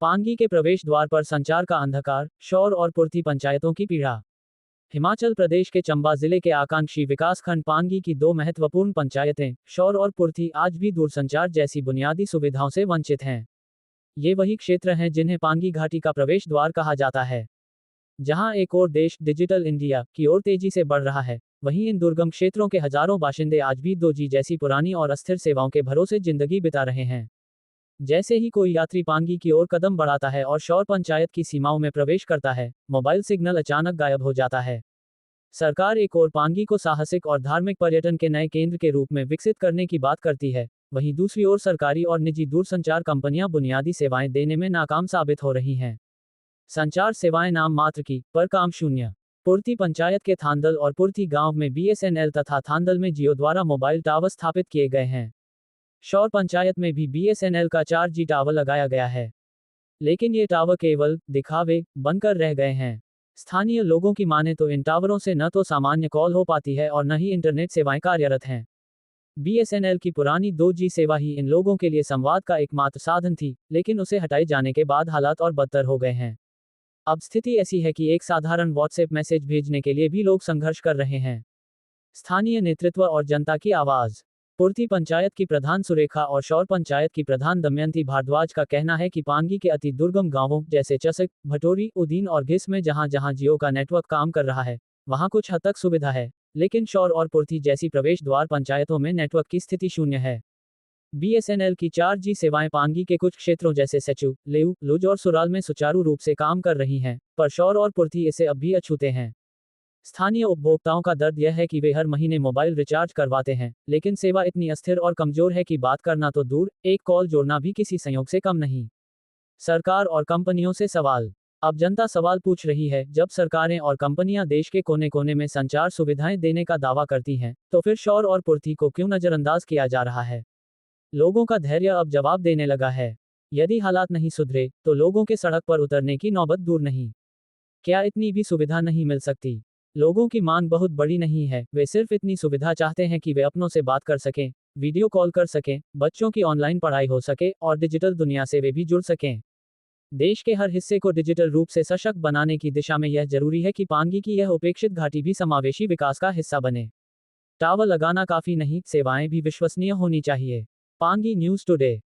पांगी के प्रवेश द्वार पर संचार का अंधकार, शौर और पूर्ति पंचायतों की पीड़ा। हिमाचल प्रदेश के चंबा जिले के आकांक्षी विकासखंड पांगी की दो महत्वपूर्ण पंचायतें, शौर और पूर्ति, आज भी दूरसंचार जैसी बुनियादी सुविधाओं से वंचित हैं। ये वही क्षेत्र हैं जिन्हें पांगी घाटी का प्रवेश द्वार कहा जाता है। जहां एक और देश डिजिटल इंडिया की ओर तेजी से बढ़ रहा है, वहीं इन दुर्गम क्षेत्रों के हजारों बाशिंदे आज भी 2G जैसी पुरानी और अस्थिर सेवाओं के भरोसे जिंदगी बिता रहे हैं। जैसे ही कोई यात्री पांगी की ओर कदम बढ़ाता है और शौर पंचायत की सीमाओं में प्रवेश करता है, मोबाइल सिग्नल अचानक गायब हो जाता है। सरकार एक ओर पांगी को साहसिक और धार्मिक पर्यटन के नए केंद्र के रूप में विकसित करने की बात करती है, वहीं दूसरी ओर सरकारी और निजी दूरसंचार कंपनियां बुनियादी सेवाएं देने में नाकाम साबित हो रही हैं। संचार सेवाएं नाम मात्र की, पर काम शून्य। पूर्ति पंचायत के थांदल और पूर्ति गांव में BSNL तथा थांदल में जियो द्वारा मोबाइल टावर स्थापित किए गए हैं। शौर पंचायत में भी BSNL का 4G टावर लगाया गया है, लेकिन ये टावर केवल दिखावे बनकर रह गए हैं। स्थानीय लोगों की माने तो इन टावरों से न तो सामान्य कॉल हो पाती है और न ही इंटरनेट सेवाएं कार्यरत हैं। BSNL की पुरानी 2G सेवा ही इन लोगों के लिए संवाद का एकमात्र साधन थी, लेकिन उसे हटाए जाने के बाद हालात और बदतर हो गए हैं। अब स्थिति ऐसी है कि एक साधारण WhatsApp मैसेज भेजने के लिए भी लोग संघर्ष कर रहे हैं। स्थानीय नेतृत्व और जनता की आवाज। पूर्ति पंचायत की प्रधान सुरेखा और शौर पंचायत की प्रधान दमयंती भारद्वाज का कहना है कि पांगी के अति दुर्गम गांवों जैसे चसक, भटोरी, उदीन और घिस में जहां जहां जियो का नेटवर्क काम कर रहा है, वहां कुछ हद तक सुविधा है, लेकिन शौर और पूर्ति जैसी प्रवेश द्वार पंचायतों में नेटवर्क की स्थिति शून्य है। BSNL की 4G सेवाएं पांगी के कुछ क्षेत्रों जैसे सेचू, लेऊ, लुज और सुराल में सुचारू रूप से काम कर रही हैं, पर शौर और पूर्ति इसे अब भी अछूते हैं। स्थानीय उपभोक्ताओं का दर्द यह है कि वे हर महीने मोबाइल रिचार्ज करवाते हैं, लेकिन सेवा इतनी अस्थिर और कमजोर है कि बात करना तो दूर, एक कॉल जोड़ना भी किसी संयोग से कम नहीं। सरकार और कंपनियों से सवाल। अब जनता सवाल पूछ रही है, जब सरकारें और कंपनियां देश के कोने कोने में संचार सुविधाएं देने का दावा करती हैं, तो फिर शौर और पूर्ति को क्यों नजरअंदाज किया जा रहा है? लोगों का धैर्य अब जवाब देने लगा है। यदि हालात नहीं सुधरे, तो लोगों के सड़क पर उतरने की नौबत दूर नहीं। क्या इतनी भी सुविधा नहीं मिल सकती? लोगों की मांग बहुत बड़ी नहीं है, वे सिर्फ इतनी सुविधा चाहते हैं कि वे अपनों से बात कर सकें, वीडियो कॉल कर सकें, बच्चों की ऑनलाइन पढ़ाई हो सके और डिजिटल दुनिया से वे भी जुड़ सकें। देश के हर हिस्से को डिजिटल रूप से सशक्त बनाने की दिशा में यह जरूरी है कि पांगी की यह उपेक्षित घाटी भी समावेशी विकास का हिस्सा बने। टावर लगाना काफी नहीं, सेवाएं भी विश्वसनीय होनी चाहिए। Pangi news today.